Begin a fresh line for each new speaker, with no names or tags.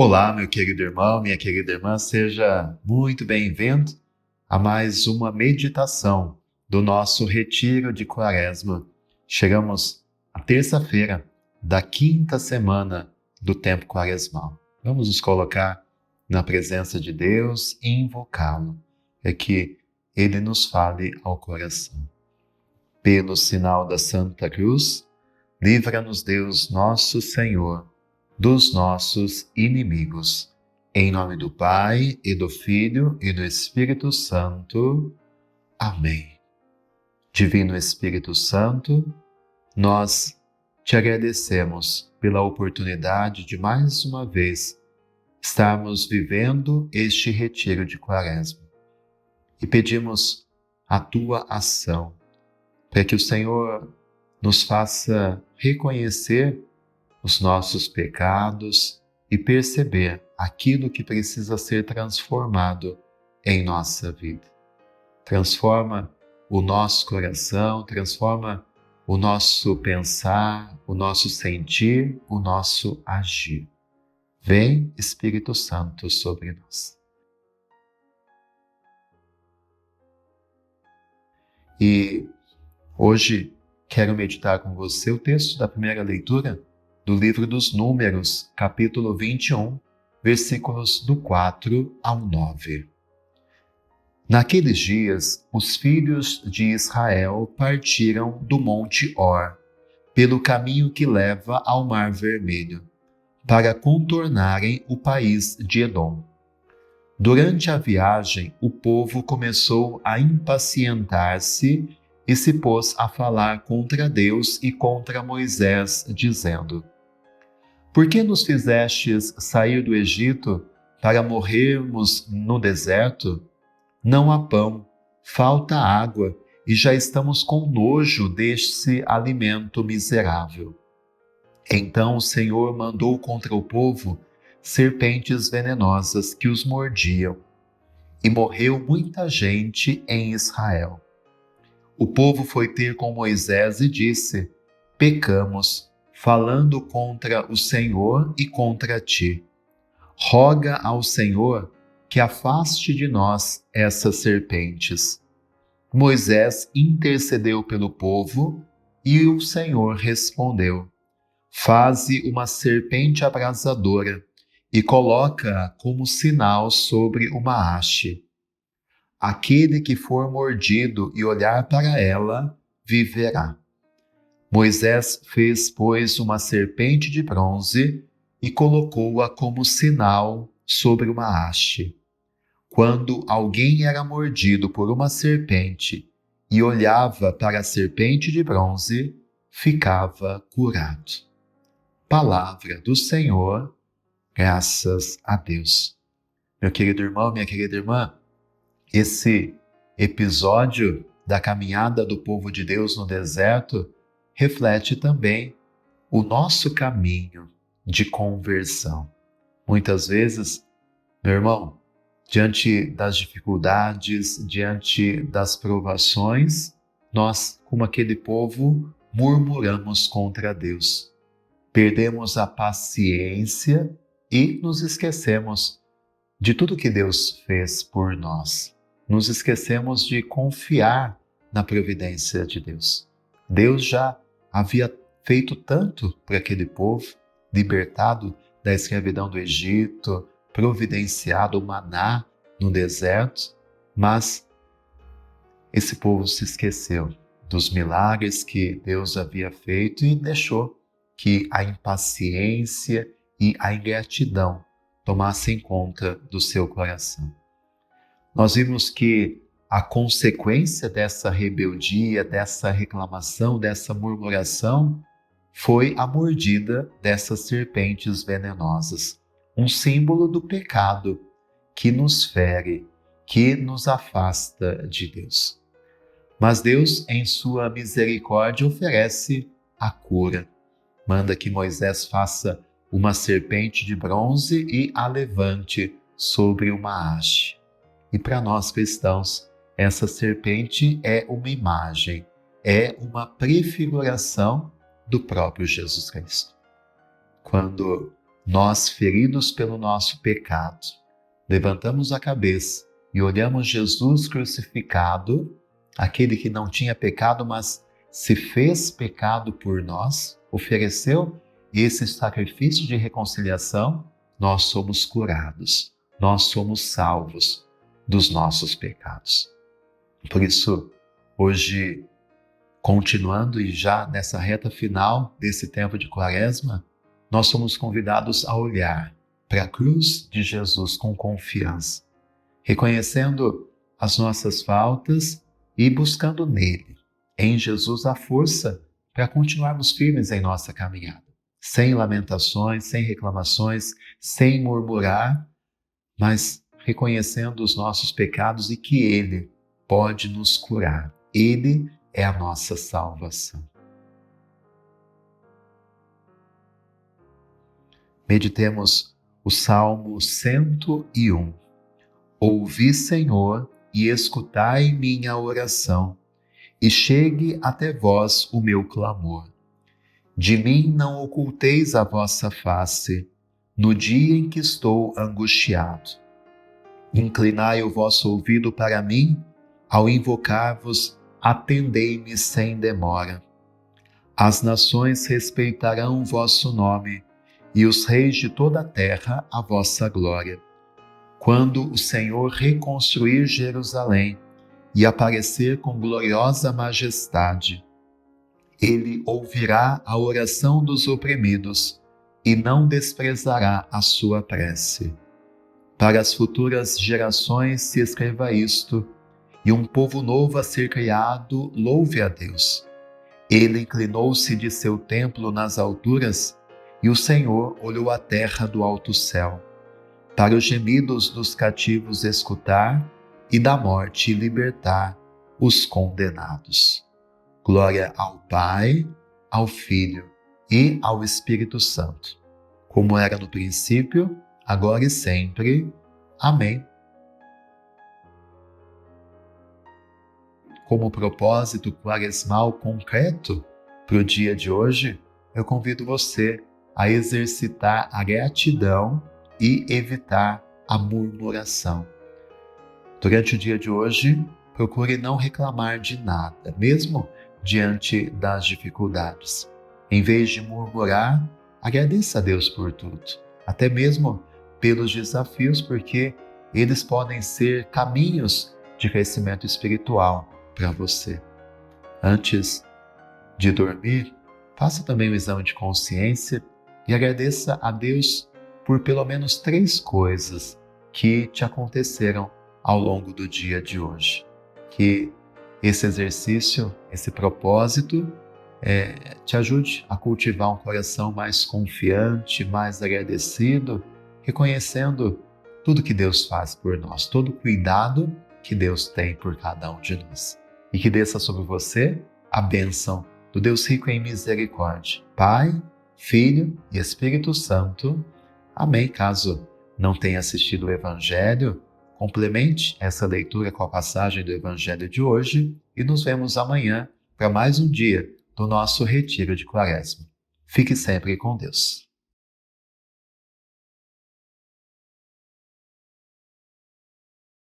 Olá, meu querido irmão, minha querida irmã, seja muito bem-vindo a mais uma meditação do nosso retiro de Quaresma. Chegamos à terça-feira da quinta semana do tempo quaresmal. Vamos nos colocar na presença de Deus e invocá-lo, para que Ele nos fale ao coração. Pelo sinal da Santa Cruz, livra-nos Deus nosso Senhor dos nossos inimigos. Em nome do Pai, e do Filho, e do Espírito Santo. Amém. Divino Espírito Santo, nós te agradecemos pela oportunidade de mais uma vez estarmos vivendo este retiro de Quaresma e pedimos a tua ação para que o Senhor nos faça reconhecer os nossos pecados e perceber aquilo que precisa ser transformado em nossa vida. Transforma o nosso coração, transforma o nosso pensar, o nosso sentir, o nosso agir. Vem, Espírito Santo, sobre nós. E hoje quero meditar com você o texto da primeira leitura do livro dos Números, capítulo 21, versículos do 4 ao 9. Naqueles dias, os filhos de Israel partiram do Monte Hor, pelo caminho que leva ao Mar Vermelho, para contornarem o país de Edom. Durante a viagem, o povo começou a impacientar-se e se pôs a falar contra Deus e contra Moisés, dizendo: Por que nos fizestes sair do Egito para morrermos no deserto? Não há pão, falta água, e já estamos com nojo deste alimento miserável. Então o Senhor mandou contra o povo serpentes venenosas que os mordiam, e morreu muita gente em Israel. O povo foi ter com Moisés e disse: Pecamos, falando contra o Senhor e contra ti. Roga ao Senhor que afaste de nós essas serpentes. Moisés intercedeu pelo povo e o Senhor respondeu: Faze uma serpente abrasadora e coloca-a como sinal sobre uma haste. Aquele que for mordido e olhar para ela, viverá. Moisés fez, pois, uma serpente de bronze e colocou-a como sinal sobre uma haste. Quando alguém era mordido por uma serpente e olhava para a serpente de bronze, ficava curado. Palavra do Senhor, graças a Deus. Meu querido irmão, minha querida irmã, esse episódio da caminhada do povo de Deus no deserto reflete também o nosso caminho de conversão. Muitas vezes, meu irmão, diante das dificuldades, diante das provações, nós, como aquele povo, murmuramos contra Deus. Perdemos a paciência e nos esquecemos de tudo que Deus fez por nós. Nos esquecemos de confiar na providência de Deus. Deus já havia feito tanto por aquele povo, libertado da escravidão do Egito, providenciado o maná no deserto, mas esse povo se esqueceu dos milagres que Deus havia feito e deixou que a impaciência e a ingratidão tomassem conta do seu coração. Nós vimos que a consequência dessa rebeldia, dessa reclamação, dessa murmuração, foi a mordida dessas serpentes venenosas, um símbolo do pecado que nos fere, que nos afasta de Deus. Mas Deus, em sua misericórdia, oferece a cura. Manda que Moisés faça uma serpente de bronze e a levante sobre uma haste. E para nós cristãos, essa serpente é uma imagem, é uma prefiguração do próprio Jesus Cristo. Quando nós feridos pelo nosso pecado, levantamos a cabeça e olhamos Jesus crucificado, aquele que não tinha pecado, mas se fez pecado por nós, ofereceu esse sacrifício de reconciliação, nós somos curados, nós somos salvos dos nossos pecados. Por isso, hoje, continuando e já nessa reta final desse tempo de Quaresma, nós somos convidados a olhar para a cruz de Jesus com confiança, reconhecendo as nossas faltas e buscando nele, em Jesus, a força para continuarmos firmes em nossa caminhada, sem lamentações, sem reclamações, sem murmurar, mas reconhecendo os nossos pecados e que ele pode nos curar. Ele é a nossa salvação. Meditemos o Salmo 101. Ouvi, Senhor, e escutai minha oração, e chegue até vós o meu clamor. De mim não oculteis a vossa face, no dia em que estou angustiado. Inclinai o vosso ouvido para mim, ao invocar-vos, atendei-me sem demora. As nações respeitarão o vosso nome, e os reis de toda a terra a vossa glória. Quando o Senhor reconstruir Jerusalém e aparecer com gloriosa majestade, ele ouvirá a oração dos oprimidos e não desprezará a sua prece. Para as futuras gerações se escreva isto, e um povo novo a ser criado louve a Deus. Ele inclinou-se de seu templo nas alturas, e o Senhor olhou a terra do alto céu, para os gemidos dos cativos escutar e da morte libertar os condenados. Glória ao Pai, ao Filho e ao Espírito Santo, como era no princípio, agora e sempre. Amém. Como propósito quaresmal concreto para o dia de hoje, eu convido você a exercitar a gratidão e evitar a murmuração. Durante o dia de hoje, procure não reclamar de nada, mesmo diante das dificuldades. Em vez de murmurar, agradeça a Deus por tudo, até mesmo pelos desafios, porque eles podem ser caminhos de crescimento espiritual para você. Antes de dormir, faça também um exame de consciência e agradeça a Deus por pelo menos 3 coisas que te aconteceram ao longo do dia de hoje. Que esse exercício, esse propósito, te ajude a cultivar um coração mais confiante, mais agradecido, reconhecendo tudo que Deus faz por nós, todo o cuidado que Deus tem por cada um de nós. E que desça sobre você a bênção do Deus rico em misericórdia, Pai, Filho e Espírito Santo. Amém. Caso não tenha assistido o Evangelho, complemente essa leitura com a passagem do Evangelho de hoje e nos vemos amanhã para mais um dia do nosso retiro de Quaresma. Fique sempre com Deus.